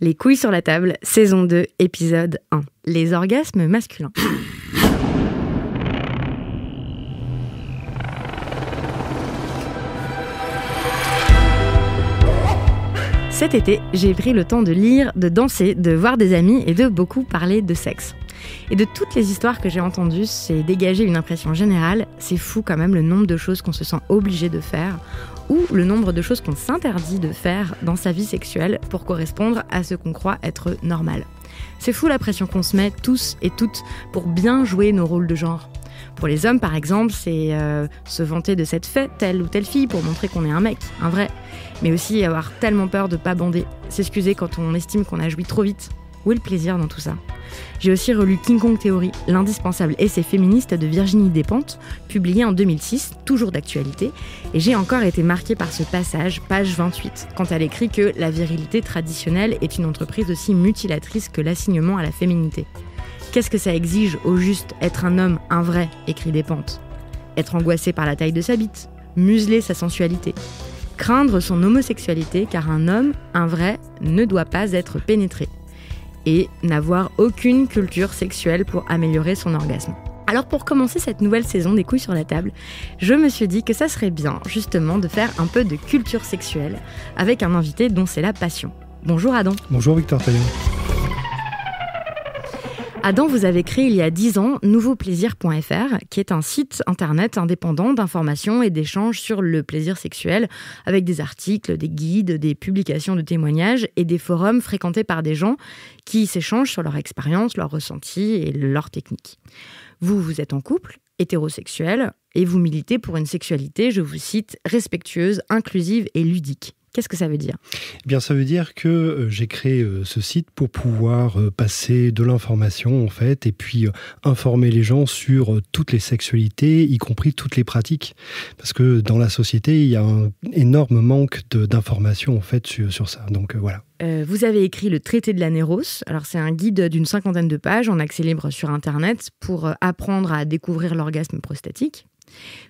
Les couilles sur la table, saison 2, épisode 1. Les orgasmes masculins. Cet été, j'ai pris le temps de lire, de danser, de voir des amis et de beaucoup parler de sexe. Et de toutes les histoires que j'ai entendues, c'est dégagé une impression générale, c'est fou quand même le nombre de choses qu'on se sent obligé de faire ou le nombre de choses qu'on s'interdit de faire dans sa vie sexuelle pour correspondre à ce qu'on croit être normal. C'est fou la pression qu'on se met tous et toutes pour bien jouer nos rôles de genre. Pour les hommes, par exemple, c'est se vanter de s'être fait telle ou telle fille pour montrer qu'on est un mec, un vrai. Mais aussi avoir tellement peur de pas bander, s'excuser quand on estime qu'on a joui trop vite. Où est le plaisir dans tout ça ? J'ai aussi relu King Kong Theory, l'indispensable essai féministe de Virginie Despentes, publié en 2006, toujours d'actualité, et j'ai encore été marquée par ce passage, page 28, quand elle écrit que la virilité traditionnelle est une entreprise aussi mutilatrice que l'assignement à la féminité. Qu'est-ce que ça exige au juste être un homme, un vrai, écrit Despentes ? Être angoissé par la taille de sa bite, museler sa sensualité, craindre son homosexualité car un homme, un vrai, ne doit pas être pénétré. Et n'avoir aucune culture sexuelle pour améliorer son orgasme. Alors pour commencer cette nouvelle saison des couilles sur la table, je me suis dit que ça serait bien justement de faire un peu de culture sexuelle avec un invité dont c'est la passion. Bonjour Adam. Bonjour Victor Taillon. Adam, vous avez créé il y a 10 ans nouveauplaisir.fr, qui est un site internet indépendant d'information et d'échanges sur le plaisir sexuel, avec des articles, des guides, des publications de témoignages et des forums fréquentés par des gens qui s'échangent sur leur expérience, leurs ressentis et leurs techniques. Vous êtes en couple, hétérosexuel, et vous militez pour une sexualité, je vous cite, respectueuse, inclusive et ludique. Qu'est-ce que ça veut dire ? Eh bien, ça veut dire que j'ai créé ce site pour pouvoir passer de l'information, en fait, et puis informer les gens sur toutes les sexualités, y compris toutes les pratiques. Parce que dans la société, il y a un énorme manque d'informations, en fait, sur ça. Donc, voilà. Vous avez écrit le traité de la Néros. Alors, c'est un guide d'une 50aine de pages en accès libre sur Internet pour apprendre à découvrir l'orgasme prostatique.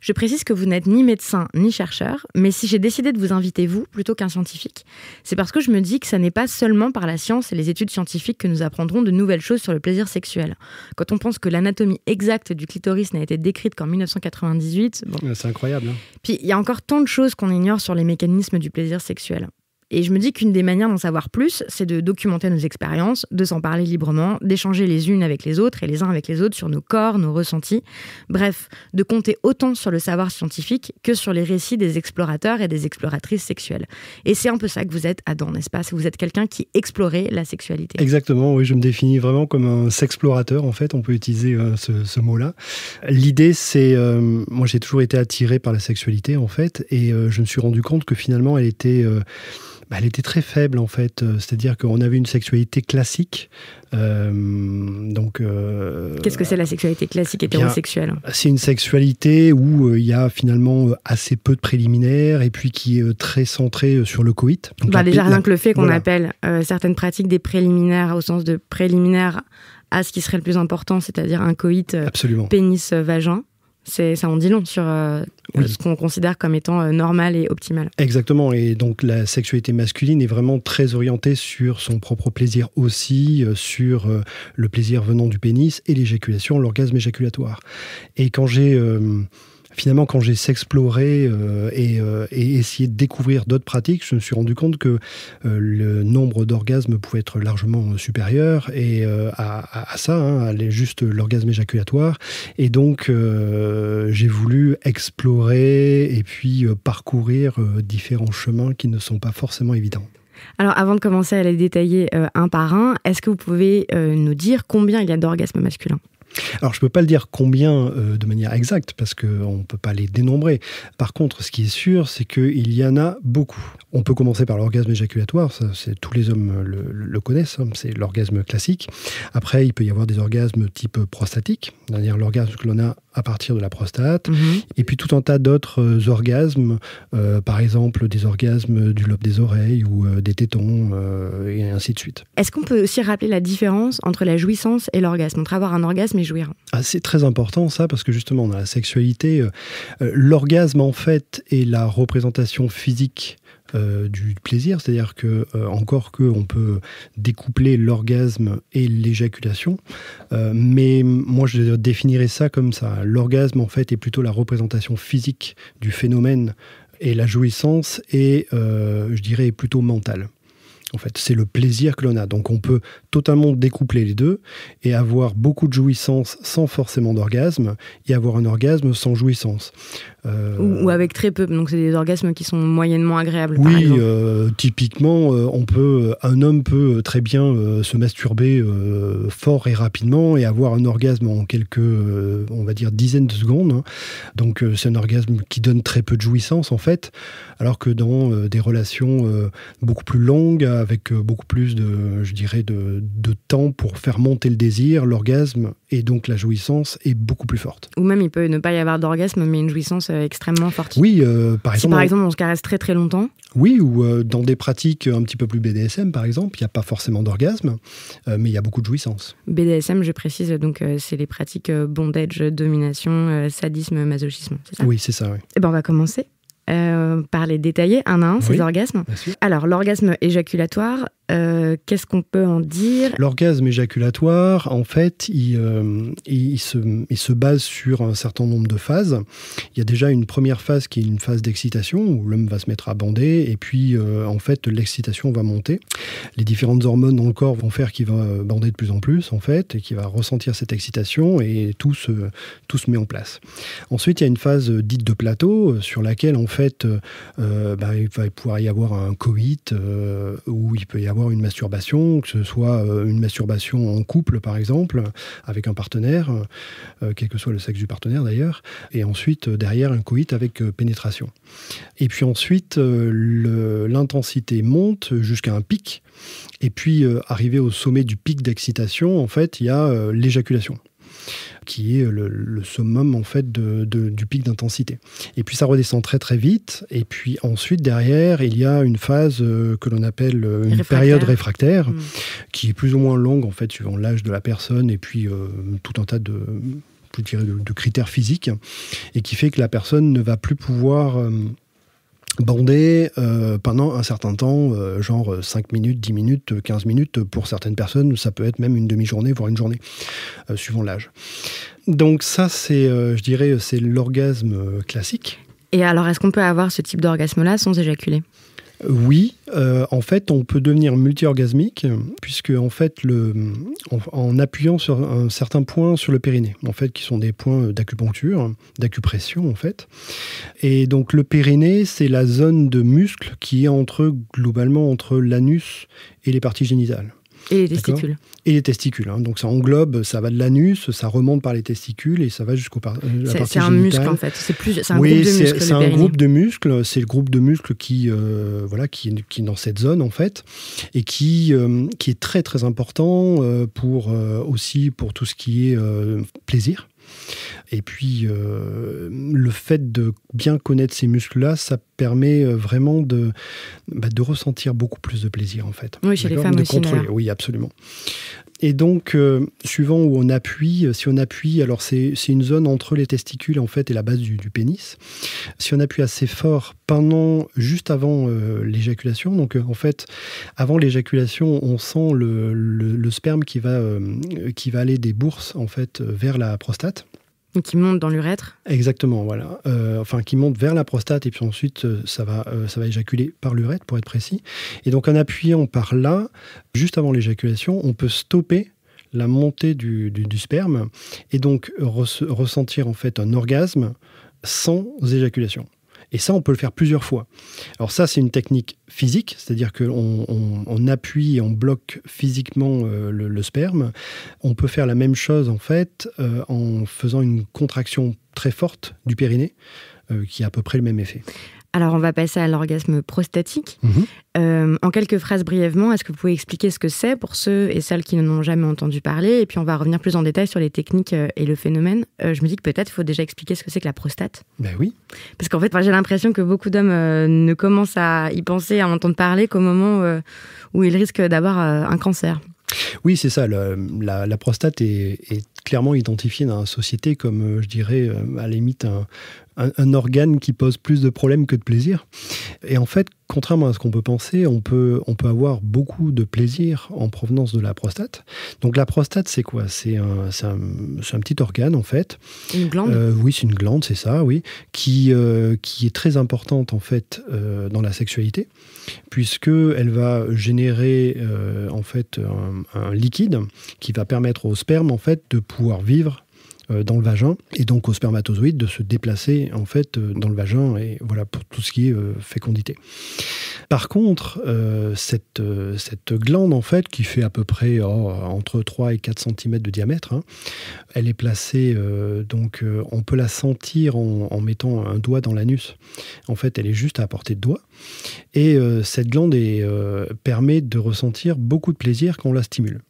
Je précise que vous n'êtes ni médecin ni chercheur, mais si j'ai décidé de vous inviter vous plutôt qu'un scientifique, c'est parce que je me dis que ça n'est pas seulement par la science et les études scientifiques que nous apprendrons de nouvelles choses sur le plaisir sexuel. Quand on pense que l'anatomie exacte du clitoris n'a été décrite qu'en 1998... Bon. C'est incroyable. Puis il y a encore tant de choses qu'on ignore sur les mécanismes du plaisir sexuel. Et je me dis qu'une des manières d'en savoir plus, c'est de documenter nos expériences, de s'en parler librement, d'échanger les unes avec les autres et les uns avec les autres sur nos corps, nos ressentis. Bref, de compter autant sur le savoir scientifique que sur les récits des explorateurs et des exploratrices sexuelles. Et c'est un peu ça que vous êtes, Adam, n'est-ce pas ? Vous êtes quelqu'un qui explorait la sexualité. Exactement, oui, je me définis vraiment comme un sexplorateur, en fait, on peut utiliser ce mot-là. L'idée, c'est... moi, j'ai toujours été attiré par la sexualité, en fait, et je me suis rendu compte que finalement, elle était très faible, en fait. C'est-à-dire qu'on avait une sexualité classique. Qu'est-ce que c'est la sexualité classique hétérosexuelle ? C'est une sexualité où il y a finalement assez peu de préliminaires et puis qui est très centrée sur le coït. Donc déjà, rien que le fait qu'on appelle certaines pratiques des préliminaires au sens de préliminaires à ce qui serait le plus important, c'est-à-dire un coït pénis-vagin. Ça en dit long sur ce qu'on considère comme étant normal et optimal. Exactement, et donc la sexualité masculine est vraiment très orientée sur son propre plaisir aussi, sur le plaisir venant du pénis et l'éjaculation, l'orgasme éjaculatoire. Et quand j'ai s'exploré et essayé de découvrir d'autres pratiques, je me suis rendu compte que le nombre d'orgasmes pouvait être largement supérieur et à ça, à juste l'orgasme éjaculatoire. Et donc, j'ai voulu explorer et puis parcourir différents chemins qui ne sont pas forcément évidents. Alors, avant de commencer à les détailler un par un, est-ce que vous pouvez nous dire combien il y a d'orgasmes masculins ? Alors, je ne peux pas le dire combien de manière exacte, parce qu'on ne peut pas les dénombrer. Par contre, ce qui est sûr, c'est qu'il y en a beaucoup. On peut commencer par l'orgasme éjaculatoire, ça, tous les hommes le connaissent, hein, c'est l'orgasme classique. Après, il peut y avoir des orgasmes type prostatique, c'est-à-dire l'orgasme que l'on a à partir de la prostate, et puis tout un tas d'autres orgasmes, par exemple des orgasmes du lobe des oreilles ou des tétons, et ainsi de suite. Est-ce qu'on peut aussi rappeler la différence entre la jouissance et l'orgasme, entre avoir un orgasme et jouir ? C'est très important ça, parce que justement dans la sexualité, l'orgasme en fait est la représentation physique du plaisir, c'est-à-dire que encore qu'on peut découpler l'orgasme et l'éjaculation, mais moi je définirais ça comme ça. L'orgasme en fait est plutôt la représentation physique du phénomène et la jouissance est, je dirais, plutôt mentale. En fait, c'est le plaisir que l'on a. Donc on peut totalement découpler les deux et avoir beaucoup de jouissance sans forcément d'orgasme et avoir un orgasme sans jouissance. Ou avec très peu. Donc c'est des orgasmes qui sont moyennement agréables. Oui, typiquement, un homme peut très bien se masturber fort et rapidement et avoir un orgasme en quelques, on va dire, dizaines de secondes. Hein. Donc c'est un orgasme qui donne très peu de jouissance en fait, alors que dans des relations beaucoup plus longues, avec beaucoup plus de, je dirais, de temps pour faire monter le désir, l'orgasme et donc la jouissance est beaucoup plus forte. Ou même il peut ne pas y avoir d'orgasme, mais une jouissance extrêmement forte. Oui, par exemple, on se caresse très très longtemps. Oui, ou dans des pratiques un petit peu plus BDSM, par exemple, il n'y a pas forcément d'orgasme, mais il y a beaucoup de jouissance. BDSM, je précise, donc c'est les pratiques bondage, domination, sadisme, masochisme, c'est ça ? Oui, c'est ça, oui. Eh ben, on va commencer par les détailler un à un, ces orgasmes. Alors, l'orgasme éjaculatoire, qu'est-ce qu'on peut en dire ? L'orgasme éjaculatoire, en fait, il se base sur un certain nombre de phases. Il y a déjà une première phase qui est une phase d'excitation, où l'homme va se mettre à bander, et puis, en fait, l'excitation va monter. Les différentes hormones dans le corps vont faire qu'il va bander de plus en plus, en fait, et qu'il va ressentir cette excitation, et tout se met en place. Ensuite, il y a une phase dite de plateau, sur laquelle, en fait, il va pouvoir y avoir un coït, où il peut y avoir une masturbation, que ce soit une masturbation en couple, par exemple, avec un partenaire, quel que soit le sexe du partenaire d'ailleurs, et ensuite, derrière, un coït avec pénétration. Et puis ensuite, l'intensité monte jusqu'à un pic, et puis, arrivé au sommet du pic d'excitation, en fait, il y a l'éjaculation, qui est le summum en fait du pic d'intensité. Et puis ça redescend très très vite, et puis ensuite derrière il y a une phase que l'on appelle une période réfractaire, qui est plus ou moins longue en fait suivant l'âge de la personne, et puis tout un tas de critères physiques, et qui fait que la personne ne va plus pouvoir bander pendant un certain temps, genre 5 minutes, 10 minutes, 15 minutes. Pour certaines personnes, ça peut être même une demi-journée, voire une journée, suivant l'âge. Donc ça, je dirais, c'est l'orgasme classique. Et alors, est-ce qu'on peut avoir ce type d'orgasme-là sans éjaculer ? Oui, en fait, on peut devenir multi-orgasmique, puisque en fait, en appuyant sur un certain point sur le périnée, en fait, qui sont des points d'acupuncture, d'acupression, en fait. Et donc, le périnée, c'est la zone de muscle qui est globalement entre l'anus et les parties génitales. Et les testicules. D'accord ? Et les testicules. Hein. Donc ça englobe, ça va de l'anus, ça remonte par les testicules et ça va jusqu'au la partie génitale. C'est un muscle en fait. C'est un groupe de muscles. C'est un groupe de muscles. C'est le groupe de muscles qui est dans cette zone en fait, et qui est très très important aussi pour tout ce qui est plaisir. Et puis, le fait de bien connaître ces muscles-là, ça permet vraiment de ressentir beaucoup plus de plaisir, en fait. Oui, chez les femmes aussi. Oui, absolument. Et donc, suivant où on appuie, si on appuie, alors c'est une zone entre les testicules, en fait, et la base du pénis. Si on appuie assez fort juste avant l'éjaculation, donc en fait, avant l'éjaculation, on sent le sperme qui va aller des bourses, en fait, vers la prostate. Qui monte dans l'urètre. Exactement, voilà. Qui monte vers la prostate, et puis ensuite, ça va éjaculer par l'urètre, pour être précis. Et donc, en appuyant par là, juste avant l'éjaculation, on peut stopper la montée du sperme, et donc ressentir en fait un orgasme sans éjaculation. Et ça, on peut le faire plusieurs fois. Alors ça, c'est une technique physique, c'est-à-dire qu'on appuie et on bloque physiquement le sperme. On peut faire la même chose, en fait, en faisant une contraction très forte du périnée, qui a à peu près le même effet. Alors, on va passer à l'orgasme prostatique. En quelques phrases brièvement, est-ce que vous pouvez expliquer ce que c'est pour ceux et celles qui n'en ont jamais entendu parler ? Et puis, on va revenir plus en détail sur les techniques et le phénomène. Je me dis que peut-être il faut déjà expliquer ce que c'est que la prostate. Ben oui. Parce qu'en fait, j'ai l'impression que beaucoup d'hommes ne commencent à y penser, à entendre parler qu'au moment où ils risquent d'avoir un cancer. Oui, c'est ça. La prostate est clairement identifiée dans la société comme, je dirais, à la limite, un organe qui pose plus de problèmes que de plaisir. Et en fait, contrairement à ce qu'on peut penser, on peut avoir beaucoup de plaisir en provenance de la prostate. Donc la prostate, c'est quoi ? C'est un petit organe, en fait. Une glande ? Oui, c'est une glande, c'est ça, oui. Qui est très importante, en fait, dans la sexualité, puisqu'elle va générer, en fait, un liquide qui va permettre au sperme, en fait, de pouvoir vivre dans le vagin, et donc aux spermatozoïdes de se déplacer en fait dans le vagin, et voilà pour tout ce qui est fécondité. Par contre, cette glande en fait qui fait à peu près entre 3 et 4 cm de diamètre, hein, elle est placée, donc on peut la sentir en mettant un doigt dans l'anus. En fait, elle est juste à portée de doigt, et cette glande permet de ressentir beaucoup de plaisir quand on la stimule.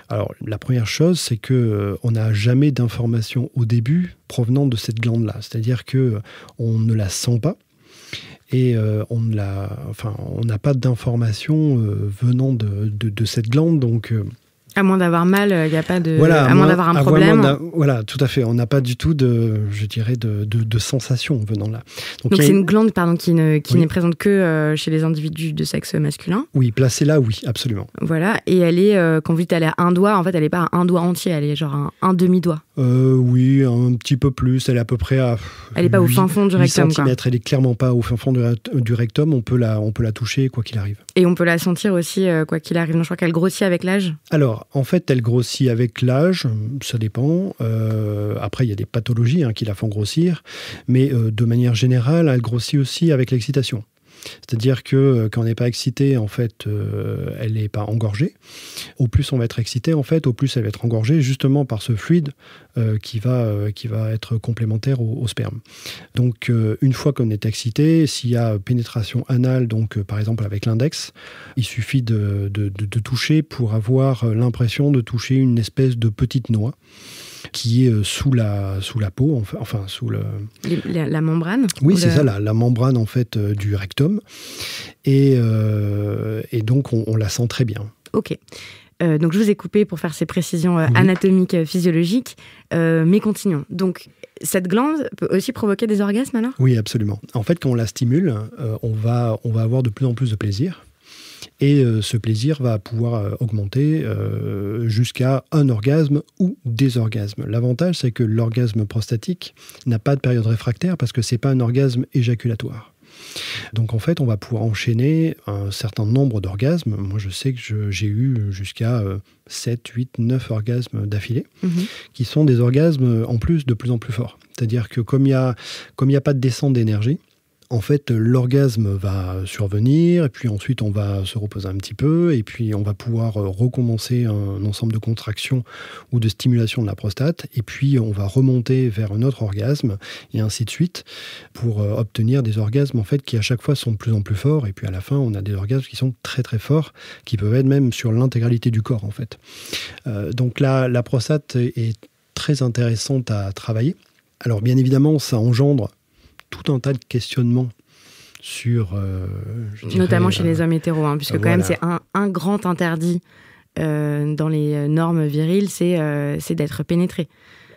Alors, la première chose, c'est qu'on n'a jamais d'informations au début provenant de cette glande-là. C'est-à-dire qu'on ne la sent pas et on n'a pas d'informations venant de cette glande. Donc, à moins d'avoir mal, il n'y a pas de... Voilà, à moins d'avoir un problème. Voilà, tout à fait. On n'a pas du tout de sensation venant là. Donc c'est une glande qui n'est présente que chez les individus de sexe masculin. Oui, placée là, oui, absolument. Voilà, et elle est, quand vous dites elle est à un doigt, en fait elle n'est pas à un doigt entier, elle est genre un demi-doigt. Oui, un petit peu plus. Elle est à peu près à... Elle n'est pas au fin fond du rectum, quoi. Elle est clairement pas au fin fond du rectum. On peut la toucher, quoi qu'il arrive. Et on peut la sentir aussi, quoi qu'il arrive. Non, je crois qu'elle grossit avec l'âge. Alors, en fait, elle grossit avec l'âge, ça dépend. Après, il y a des pathologies qui la font grossir. Mais de manière générale, elle grossit aussi avec l'excitation. C'est-à-dire que quand on n'est pas excité, en fait, elle n'est pas engorgée. Au plus on va être excité, en fait, au plus elle va être engorgée, justement par ce fluide qui va être complémentaire au sperme. Donc, une fois qu'on est excité, s'il y a pénétration anale, donc par exemple avec l'index, il suffit de toucher pour avoir l'impression de toucher une espèce de petite noix qui est sous la peau, enfin sous le... La membrane. Oui, c'est ça, la membrane en fait du rectum. Et donc, on la sent très bien. Ok. Donc, je vous ai coupé pour faire ces précisions anatomiques, physiologiques, mais continuons. Donc, cette glande peut aussi provoquer des orgasmes, alors ? Oui, absolument. En fait, quand on la stimule, on va avoir de plus en plus de plaisir. Et ce plaisir va pouvoir augmenter jusqu'à un orgasme ou des orgasmes. L'avantage, c'est que l'orgasme prostatique n'a pas de période réfractaire parce que ce n'est pas un orgasme éjaculatoire. Donc en fait, on va pouvoir enchaîner un certain nombre d'orgasmes. Moi, je sais que j'ai eu jusqu'à 7, 8, 9 orgasmes d'affilée, qui sont des orgasmes en plus de plus en plus forts. C'est-à-dire que comme il y a pas de descente d'énergie, en fait, l'orgasme va survenir, et puis ensuite on va se reposer un petit peu, et puis on va pouvoir recommencer un ensemble de contractions ou de stimulation de la prostate, et puis on va remonter vers un autre orgasme, et ainsi de suite, pour obtenir des orgasmes en fait qui à chaque fois sont de plus en plus forts, et puis à la fin on a des orgasmes qui sont très très forts, qui peuvent être même sur l'intégralité du corps en fait. Donc là, la prostate est très intéressante à travailler. Alors bien évidemment, ça engendre tout un tas de questionnements sur... notamment chez les hommes hétéros, puisque quand voilà. même c'est un grand interdit dans les normes viriles, c'est d'être pénétré.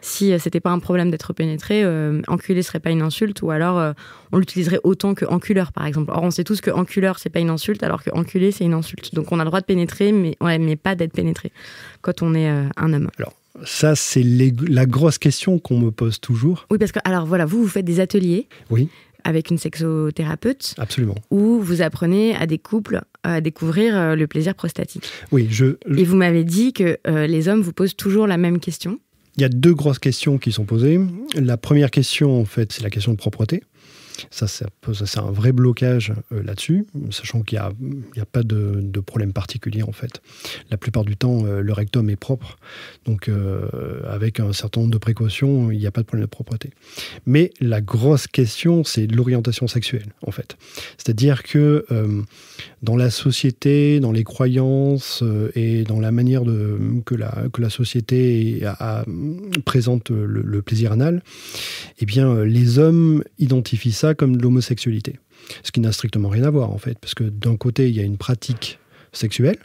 Si c'était pas un problème d'être pénétré, enculé serait pas une insulte, ou alors on l'utiliserait autant que enculeur, par exemple. Or, on sait tous que enculeur, c'est pas une insulte, alors que enculé, c'est une insulte. Donc on a le droit de pénétrer, mais pas d'être pénétré quand on est un homme. Alors, ça, c'est la grosse question qu'on me pose toujours. Oui, parce que, alors voilà, vous faites des ateliers. Oui. Avec une sexothérapeute. Absolument. Où vous apprenez à des couples à découvrir le plaisir prostatique. Oui, Et vous m'avez dit que les hommes vous posent toujours la même question. Il y a deux grosses questions qui sont posées. La première question, en fait, c'est la question de propreté. Ça pose un vrai blocage là-dessus, sachant qu'il n'y a pas de problème particulier en fait. La plupart du temps, le rectum est propre, donc avec un certain nombre de précautions, il n'y a pas de problème de propreté. Mais la grosse question, c'est l'orientation sexuelle en fait. C'est-à-dire que dans la société, dans les croyances et dans la manière que la société présente le plaisir anal, eh bien, les hommes identifient ça comme de l'homosexualité. Ce qui n'a strictement rien à voir, en fait. Parce que d'un côté, il y a une pratique sexuelle,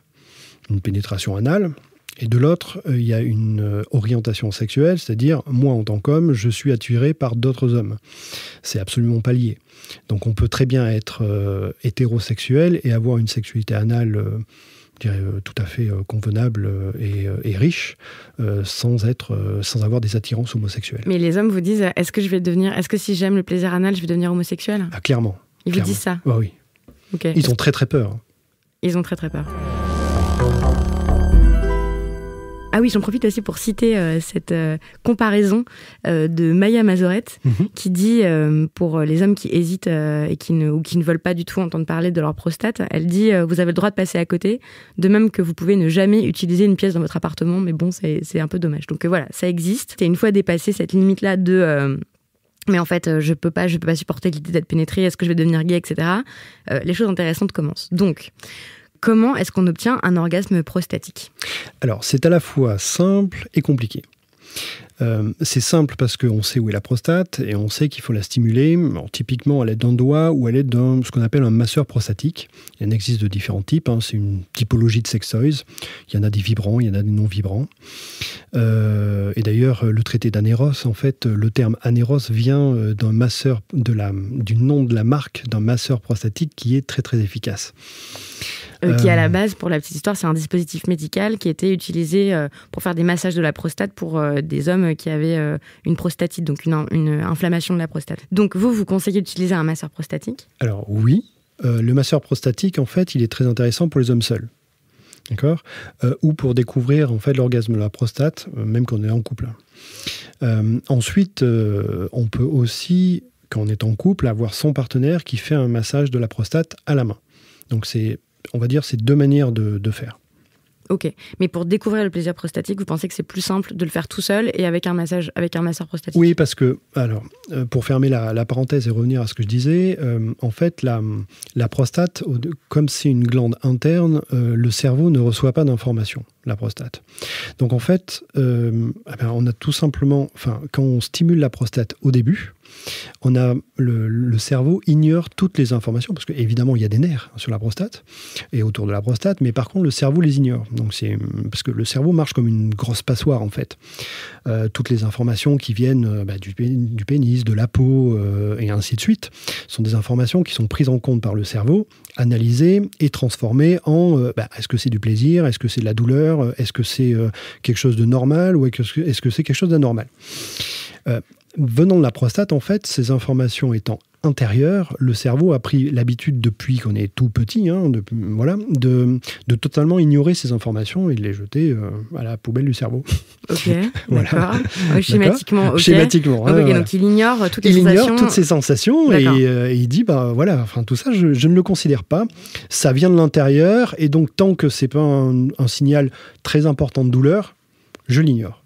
une pénétration anale, Et de l'autre, il y a une orientation sexuelle, c'est-à-dire, moi en tant qu'homme, je suis attiré par d'autres hommes. C'est absolument pas lié. Donc on peut très bien être hétérosexuel et avoir une sexualité anale, je dirais, tout à fait convenable et riche, sans avoir des attirances homosexuelles. Mais les hommes vous disent, est-ce que si j'aime le plaisir anal, je vais devenir homosexuel ? Ah, clairement. Ils vous disent ça ? Oui. Okay. Ils ont très très peur. Ils ont très très peur. Ah oui, j'en profite aussi pour citer cette comparaison de Maya Mazorette qui dit, pour les hommes qui hésitent et qui ne veulent pas du tout entendre parler de leur prostate, elle dit vous avez le droit de passer à côté, de même que vous pouvez ne jamais utiliser une pièce dans votre appartement, mais bon, c'est un peu dommage. Donc voilà, ça existe. Et une fois dépassé cette limite-là de... mais en fait, je peux pas supporter l'idée d'être pénétrée, est-ce que je vais devenir gay, etc. Les choses intéressantes commencent. Donc... comment est-ce qu'on obtient un orgasme prostatique ? Alors, c'est à la fois simple et compliqué. C'est simple parce qu'on sait où est la prostate et on sait qu'il faut la stimuler, typiquement à l'aide d'un doigt ou à l'aide d'un ce qu'on appelle un masseur prostatique. Il y en existe de différents types, c'est une typologie de sex toys. Il y en a des vibrants, il y en a des non vibrants. Et d'ailleurs, le traité d'Anéros, en fait, le terme Anéros vient d'un masseur du nom de la marque d'un masseur prostatique qui est très très efficace. Qui à la base, pour la petite histoire, c'est un dispositif médical qui était utilisé pour faire des massages de la prostate pour des hommes qui avaient une prostatite, donc une inflammation de la prostate. Donc vous conseillez d'utiliser un masseur prostatique ? Alors oui, le masseur prostatique, en fait, il est très intéressant pour les hommes seuls. D'accord ? Ou pour découvrir en fait l'orgasme de la prostate, même quand on est en couple. Ensuite, on peut aussi, quand on est en couple, avoir son partenaire qui fait un massage de la prostate à la main. Donc on va dire, c'est deux manières de faire. Ok, mais pour découvrir le plaisir prostatique, vous pensez que c'est plus simple de le faire tout seul et avec un masseur prostatique ? Oui, parce que, alors, pour fermer la parenthèse et revenir à ce que je disais, en fait, la prostate, comme c'est une glande interne, le cerveau ne reçoit pas d'informations, la prostate. Donc en fait, on a tout simplement, quand on stimule la prostate au début, le cerveau ignore toutes les informations, parce qu'évidemment, il y a des nerfs sur la prostate et autour de la prostate, mais par contre, le cerveau les ignore. Donc c'est parce que le cerveau marche comme une grosse passoire, en fait. Toutes les informations qui viennent du pénis, de la peau, et ainsi de suite, sont des informations qui sont prises en compte par le cerveau, analysées et transformées en est-ce que c'est du plaisir, est-ce que c'est de la douleur, est-ce que c'est quelque chose de normal ou est-ce que c'est quelque chose d'anormal. Venant de la prostate, en fait, ces informations étant intérieures, le cerveau a pris l'habitude depuis qu'on est tout petit, de totalement ignorer ces informations et de les jeter à la poubelle du cerveau. Ok, voilà. D'accord. Schématiquement, ok. Schématiquement. Okay, donc il ignore toutes les sensations. Il ignore toutes ces sensations et il dit, tout ça, je ne le considère pas. Ça vient de l'intérieur et donc tant que c'est pas un signal très important de douleur, je l'ignore.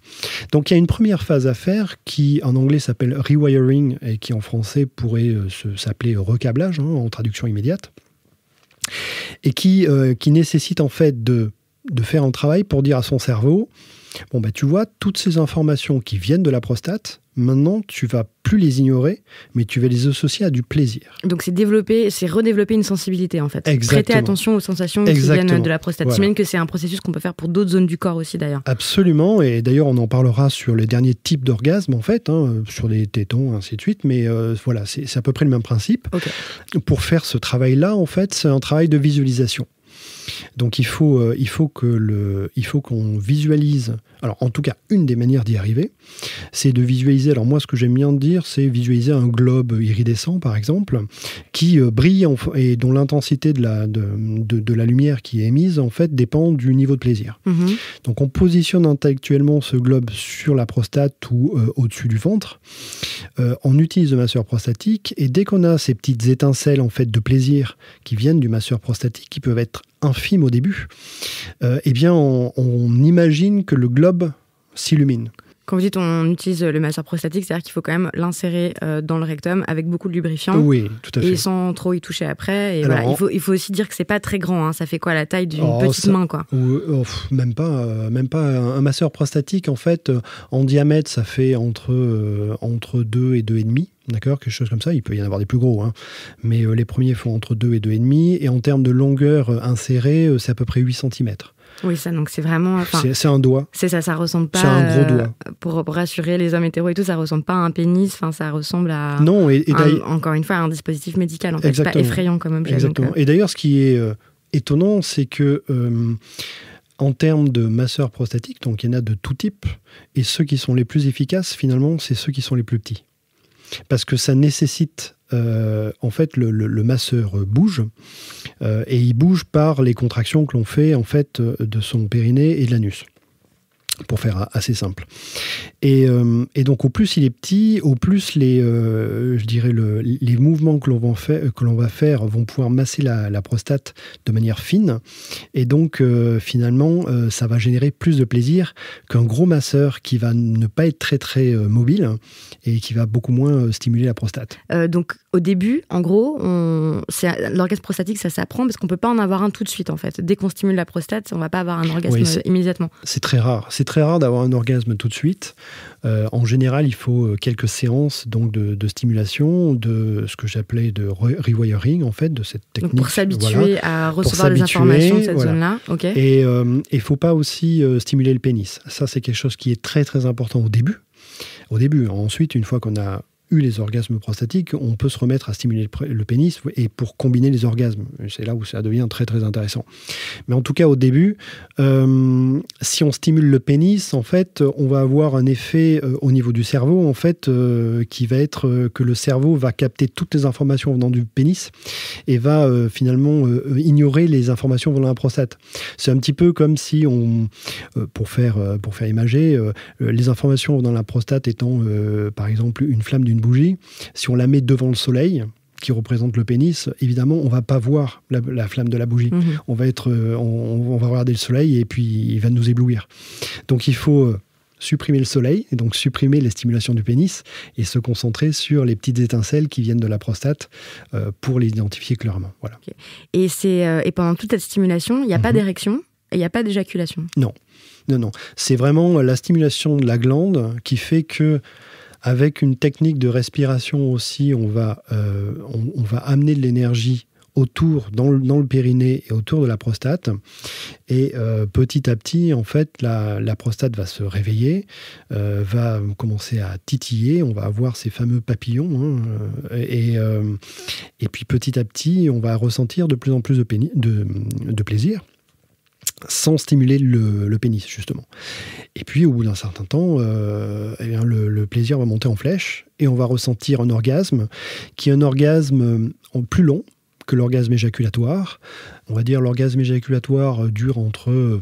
Donc il y a une première phase à faire qui en anglais s'appelle rewiring et qui en français pourrait s'appeler recablage en traduction immédiate et qui nécessite en fait de faire un travail pour dire à son cerveau tu vois toutes ces informations qui viennent de la prostate, maintenant tu vas plus les ignorer mais tu vas les associer à du plaisir. Donc c'est redévelopper une sensibilité en fait. Exactement. Prêter attention aux sensations qui viennent de la prostate. Voilà. J'imagine que c'est un processus qu'on peut faire pour d'autres zones du corps aussi d'ailleurs. Absolument, et d'ailleurs on en parlera sur les derniers types d'orgasmes en fait, sur les tétons, ainsi de suite, mais c'est à peu près le même principe. Okay. Pour faire ce travail-là, en fait, c'est un travail de visualisation. Donc il faut qu'on visualise. Alors en tout cas, une des manières d'y arriver, c'est de visualiser. Alors moi, ce que j'aime bien dire, c'est visualiser un globe iridescent, par exemple, qui brille et dont l'intensité de la lumière qui est émise, en fait, dépend du niveau de plaisir. Mm-hmm. Donc on positionne intellectuellement ce globe sur la prostate ou au-dessus du ventre. On utilise le masseur prostatique et dès qu'on a ces petites étincelles en fait de plaisir qui viennent du masseur prostatique, qui peuvent être infimes au début, on imagine que le globe s'illumine. Quand vous dites on utilise le masseur prostatique, c'est-à-dire qu'il faut quand même l'insérer dans le rectum avec beaucoup de lubrifiant. Oui, tout à fait. Et sans trop y toucher après. Et alors, voilà, il faut aussi dire que c'est pas très grand. Ça fait quoi, la taille d'une petite main, quoi. Même pas. Un masseur prostatique, en fait, en diamètre, ça fait entre 2 et 2,5. D'accord, quelque chose comme ça. Il peut y en avoir des plus gros, mais les premiers font entre 2 et 2,5. Et en termes de longueur insérée, c'est à peu près 8 cm. Oui, ça, donc c'est vraiment... C'est un doigt. C'est ça ressemble pas... C'est un gros doigt. Pour rassurer les hommes hétéros et tout, ça ressemble pas à un pénis, ça ressemble à... Non, encore une fois, à un dispositif médical, en fait. Exactement. C'est pas effrayant comme objet. Exactement. Et d'ailleurs, ce qui est étonnant, c'est que... en termes de masseurs prostatiques, donc il y en a de tout type, et ceux qui sont les plus efficaces, finalement, c'est ceux qui sont les plus petits. Parce que ça nécessite, en fait, le masseur bouge, et il bouge par les contractions que l'on fait, en fait, de son périnée et de l'anus, pour faire assez simple. Et donc, au plus il est petit, au plus les mouvements que l'on va faire vont pouvoir masser la prostate de manière fine. Et donc, finalement, ça va générer plus de plaisir qu'un gros masseur qui va ne pas être très, très mobile et qui va beaucoup moins stimuler la prostate. Donc, au début, en gros, l'orgasme prostatique, ça s'apprend parce qu'on ne peut pas en avoir un tout de suite, en fait. Dès qu'on stimule la prostate, on ne va pas avoir un orgasme immédiatement. C'est très rare. C'est très rare d'avoir un orgasme tout de suite. En général, il faut quelques séances donc de stimulation, de ce que j'appelais de rewiring, en fait, de cette technique. Donc pour s'habituer à recevoir des informations de cette zone-là. Okay. Et il ne faut pas aussi stimuler le pénis. Ça, c'est quelque chose qui est très, très important au début. Ensuite, une fois qu'on a eu les orgasmes prostatiques, on peut se remettre à stimuler le pénis et pour combiner les orgasmes. C'est là où ça devient très très intéressant. Mais en tout cas, au début, si on stimule le pénis, en fait, on va avoir un effet au niveau du cerveau, en fait, qui va être que le cerveau va capter toutes les informations venant du pénis et va finalement ignorer les informations venant de la prostate. C'est un petit peu comme si pour faire imager, les informations venant de la prostate étant, par exemple, une flamme d'une bougie, si on la met devant le soleil, qui représente le pénis, évidemment, on ne va pas voir la flamme de la bougie. Mmh. On va regarder le soleil et puis il va nous éblouir. Donc il faut supprimer le soleil, et donc supprimer les stimulations du pénis et se concentrer sur les petites étincelles qui viennent de la prostate pour les identifier clairement. Voilà. Okay. Et pendant toute cette stimulation, il n'y a pas d'érection et il n'y a pas d'éjaculation? Non. C'est vraiment la stimulation de la glande qui fait que avec une technique de respiration aussi, on va amener de l'énergie dans le périnée et autour de la prostate. Et petit à petit, en fait, la prostate va se réveiller, va commencer à titiller, on va avoir ces fameux papillons. Et puis petit à petit, on va ressentir de plus en plus de plaisir, sans stimuler le pénis, justement. Et puis, au bout d'un certain temps, le plaisir va monter en flèche et on va ressentir un orgasme qui est un orgasme plus long que l'orgasme éjaculatoire. On va dire l'orgasme éjaculatoire dure entre,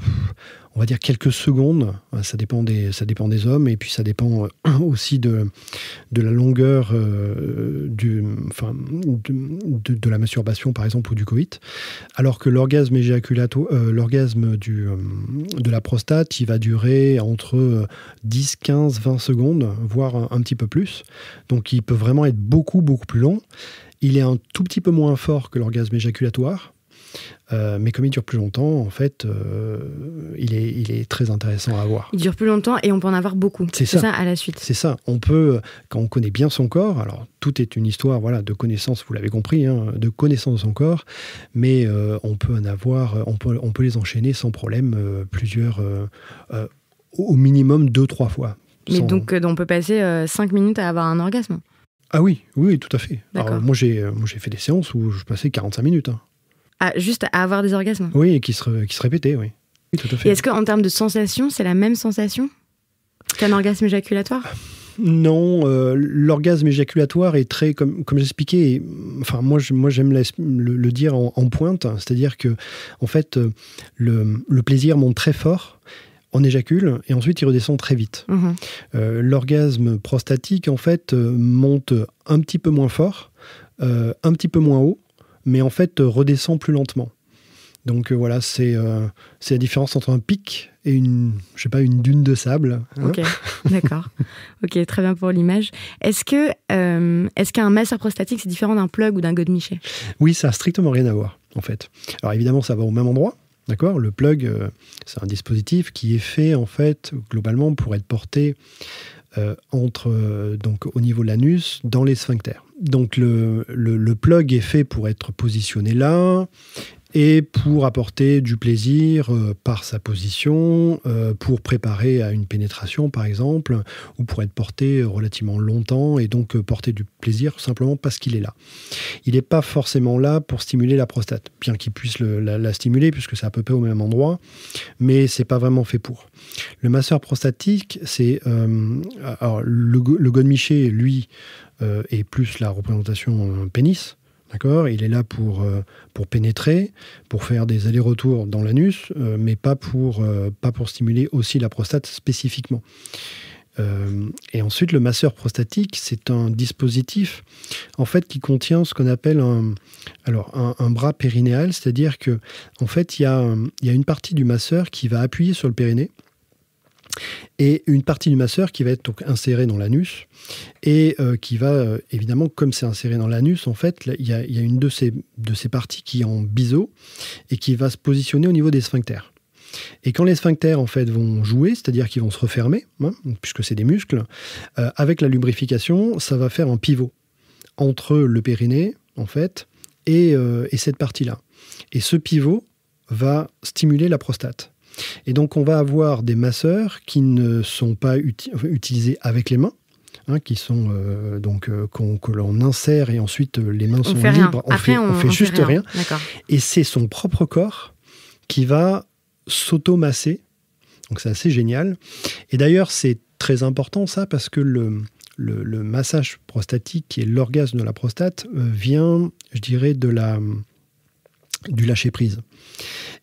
on va dire, quelques secondes. Ça dépend des hommes et puis ça dépend aussi de la longueur de la masturbation, par exemple, ou du coït. Alors que l'orgasme éjaculatoire, de la prostate, il va durer entre 10, 15, 20 secondes, voire un petit peu plus. Donc il peut vraiment être beaucoup, beaucoup plus long. Il est un tout petit peu moins fort que l'orgasme éjaculatoire, mais comme il dure plus longtemps, en fait, il est très intéressant à avoir. Il dure plus longtemps et on peut en avoir beaucoup. C'est ça à la suite. C'est ça. On peut, quand on connaît bien son corps, alors tout est une histoire de connaissance, vous l'avez compris, de connaissance de son corps, mais on peut en avoir, on peut les enchaîner sans problème, plusieurs, au minimum 2-3 fois. Mais donc on peut passer 5 minutes à avoir un orgasme? Ah oui, tout à fait. Alors, moi, j'ai fait des séances où je passais 45 minutes. Ah, juste à avoir des orgasmes? Oui, et qui se répétaient, oui. Oui, tout à fait. Et est-ce qu'en termes de sensation, c'est la même sensation qu'un orgasme éjaculatoire? Non, l'orgasme éjaculatoire est très, comme j'expliquais, enfin moi j'aime le dire en pointe, c'est-à-dire que en fait le plaisir monte très fort. On éjacule et ensuite il redescend très vite. Mmh. L'orgasme prostatique, en fait, monte un petit peu moins fort, un petit peu moins haut, mais en fait redescend plus lentement. Donc voilà, c'est la différence entre un pic et une dune de sable. Ok, d'accord. Ok, très bien pour l'image. Est-ce qu'un masseur prostatique, c'est différent d'un plug ou d'un godemiché? Oui, ça n'a strictement rien à voir, en fait. Alors évidemment, ça va au même endroit. D'accord ? Le plug, c'est un dispositif qui est fait, en fait, globalement, pour être porté donc au niveau de l'anus, dans les sphincters. Donc, le plug est fait pour être positionné là, et pour apporter du plaisir par sa position, pour préparer à une pénétration par exemple, ou pour être porté relativement longtemps et donc porter du plaisir simplement parce qu'il est là. Il n'est pas forcément là pour stimuler la prostate, bien qu'il puisse la stimuler puisque c'est à peu près au même endroit, mais c'est pas vraiment fait pour. Le masseur prostatique, c'est alors le godemiché, lui, est plus la représentation pénis. D'accord, il est là pour pénétrer, pour faire des allers-retours dans l'anus, mais pas pour stimuler aussi la prostate spécifiquement. Et ensuite, le masseur prostatique, c'est un dispositif en fait qui contient ce qu'on appelle un bras périnéal, c'est-à-dire que en fait, il y a une partie du masseur qui va appuyer sur le périnée. Et une partie du masseur qui va être donc insérée dans l'anus et qui va, évidemment, comme c'est inséré dans l'anus, en fait, il y a une de ces parties qui est en biseau et qui va se positionner au niveau des sphincters. Et quand les sphincters, en fait, vont jouer, c'est-à-dire qu'ils vont se refermer, puisque c'est des muscles, avec la lubrification, ça va faire un pivot entre le périnée, en fait, et cette partie-là. Et ce pivot va stimuler la prostate. Et donc, on va avoir des masseurs qui ne sont pas utilisés avec les mains, qui sont que l'on insère et ensuite les mains sont libres. On fait juste rien. Et c'est son propre corps qui va s'auto-masser. Donc, c'est assez génial. Et d'ailleurs, c'est très important ça parce que le massage prostatique, qui est l'orgasme de la prostate, vient, je dirais, du lâcher-prise.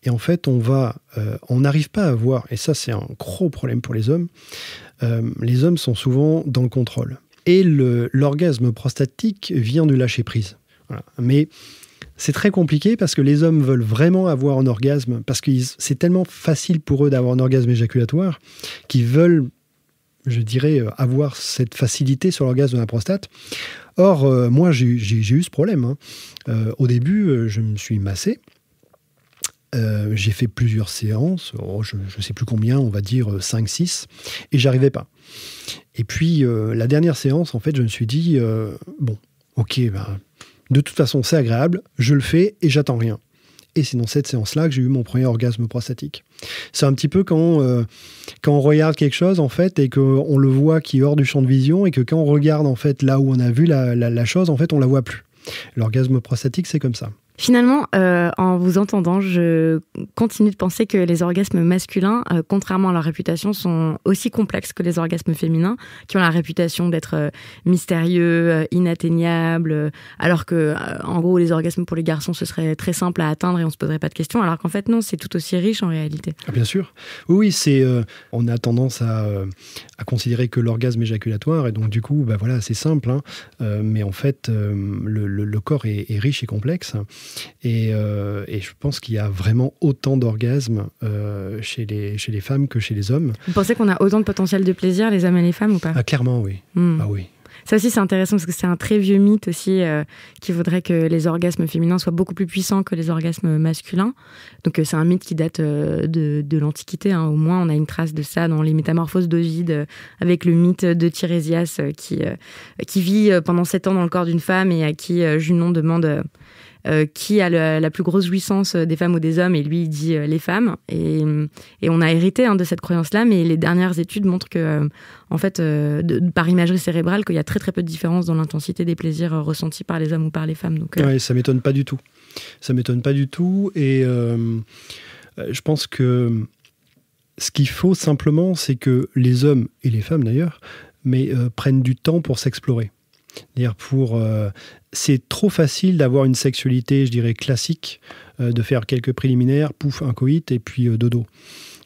Et en fait, on n'arrive pas à voir, et ça c'est un gros problème pour les hommes sont souvent dans le contrôle. Et l'orgasme prostatique vient du lâcher-prise. Voilà. Mais c'est très compliqué parce que les hommes veulent vraiment avoir un orgasme, parce que c'est tellement facile pour eux d'avoir un orgasme éjaculatoire qu'ils veulent, je dirais, avoir cette facilité sur l'orgasme de la prostate. Or, moi, j'ai eu ce problème. Au début, je me suis massé. J'ai fait plusieurs séances, je ne sais plus combien, on va dire 5-6, et j'arrivais pas. Et puis, la dernière séance, en fait, je me suis dit, bon, ok, de toute façon, c'est agréable, je le fais et j'attends rien. Et c'est dans cette séance-là que j'ai eu mon premier orgasme prostatique. C'est un petit peu quand on regarde quelque chose, en fait, et qu'on le voit qui est hors du champ de vision, et que quand on regarde, en fait, là où on a vu la chose, en fait, on la voit plus. L'orgasme prostatique, c'est comme ça. Finalement, en vous entendant, je continue de penser que les orgasmes masculins, contrairement à leur réputation, sont aussi complexes que les orgasmes féminins, qui ont la réputation d'être mystérieux, inatteignables, alors que, en gros, les orgasmes pour les garçons, ce serait très simple à atteindre et on se poserait pas de questions, alors qu'en fait, non, c'est tout aussi riche en réalité. Ah, bien sûr. Oui, on a tendance à considérer que l'orgasme éjaculatoire, et donc du coup, voilà, c'est simple, mais en fait, le corps est riche et complexe. Et je pense qu'il y a vraiment autant d'orgasmes chez les femmes que chez les hommes. Vous pensez qu'on a autant de potentiel de plaisir, les hommes et les femmes, ou pas ? Ah, clairement, oui. Ah, oui. Ça aussi, c'est intéressant parce que c'est un très vieux mythe aussi qui voudrait que les orgasmes féminins soient beaucoup plus puissants que les orgasmes masculins. Donc, c'est un mythe qui date de l'Antiquité. Au moins, on a une trace de ça dans les Métamorphoses d'Ovide avec le mythe de Tirésias qui vit pendant 7 ans dans le corps d'une femme et à qui Junon demande... qui a la plus grosse jouissance des femmes ou des hommes, et lui il dit les femmes, et on a hérité de cette croyance-là, mais les dernières études montrent que en fait, par imagerie cérébrale, qu'il y a très très peu de différence dans l'intensité des plaisirs ressentis par les hommes ou par les femmes. Donc, ouais, ça m'étonne pas du tout. Ça m'étonne pas du tout, et je pense que ce qu'il faut simplement, c'est que les hommes, et les femmes d'ailleurs, prennent du temps pour s'explorer. C'est-à-dire c'est trop facile d'avoir une sexualité, je dirais, classique, de faire quelques préliminaires, pouf, un coït, et puis dodo.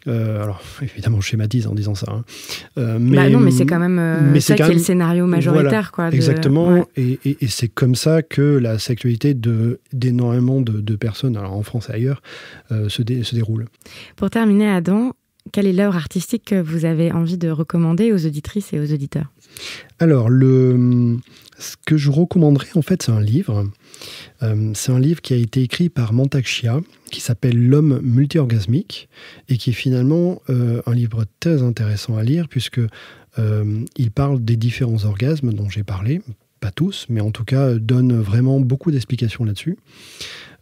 Alors, évidemment, je schématise en disant ça. Mais c'est quand même ça qui est le scénario majoritaire. Voilà, exactement, ouais. Et c'est comme ça que la sexualité d'énormément de personnes, alors en France et ailleurs, se déroule. Pour terminer, Adam, quelle est l'œuvre artistique que vous avez envie de recommander aux auditrices et aux auditeurs ? Alors, ce que je recommanderais, en fait, c'est un livre. C'est un livre qui a été écrit par Mantak Chia, qui s'appelle L'homme multi-orgasmique, et qui est finalement un livre très intéressant à lire, puisque il parle des différents orgasmes dont j'ai parlé, pas tous, mais en tout cas donne vraiment beaucoup d'explications là-dessus.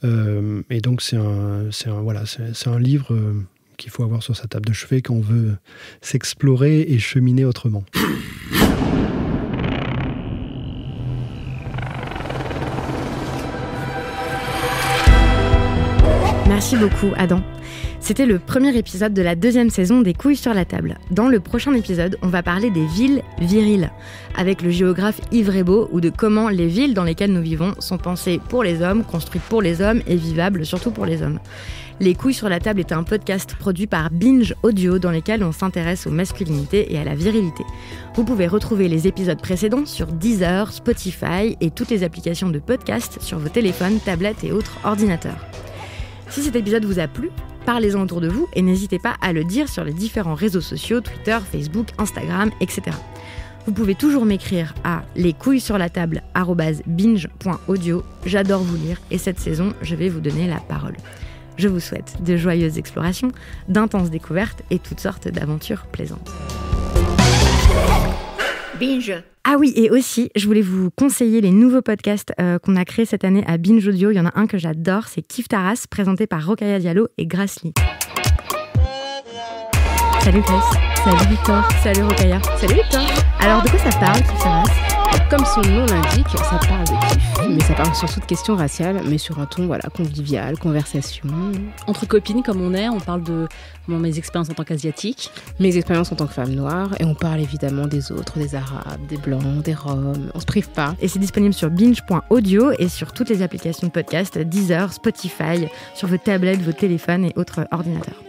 Et donc c'est un livre qu'il faut avoir sur sa table de chevet quand on veut s'explorer et cheminer autrement. Merci beaucoup, Adam. C'était le premier épisode de la 2e saison des Couilles sur la table. Dans le prochain épisode, on va parler des villes viriles, avec le géographe Yves Rebaud, ou de comment les villes dans lesquelles nous vivons sont pensées pour les hommes, construites pour les hommes et vivables surtout pour les hommes. Les Couilles sur la table est un podcast produit par Binge Audio dans lequel on s'intéresse aux masculinités et à la virilité. Vous pouvez retrouver les épisodes précédents sur Deezer, Spotify et toutes les applications de podcast sur vos téléphones, tablettes et autres ordinateurs. Si cet épisode vous a plu, parlez-en autour de vous et n'hésitez pas à le dire sur les différents réseaux sociaux, Twitter, Facebook, Instagram, etc. Vous pouvez toujours m'écrire à lescouillessurlatable@binge.audio. J'adore vous lire et cette saison, je vais vous donner la parole. Je vous souhaite de joyeuses explorations, d'intenses découvertes et toutes sortes d'aventures plaisantes. Binge. Ah oui, et aussi, je voulais vous conseiller les nouveaux podcasts qu'on a créés cette année à Binge Audio. Il y en a un que j'adore, c'est Kif Taras, présenté par Rokhaya Diallo et Grace Lee. Salut Grace. Salut Victor. Salut Rokhaya. Salut Victor. Alors de quoi ça parle, Kif Taras ? Comme son nom l'indique, ça parle de kiff, mais ça parle surtout de questions raciales, mais sur un ton convivial, conversation. Entre copines comme on parle de mes expériences en tant qu'asiatique. Mes expériences en tant que femme noire, et on parle évidemment des autres, des arabes, des blancs, des roms, on se prive pas. Et c'est disponible sur binge.audio et sur toutes les applications de podcast, Deezer, Spotify, sur vos tablettes, vos téléphones et autres ordinateurs.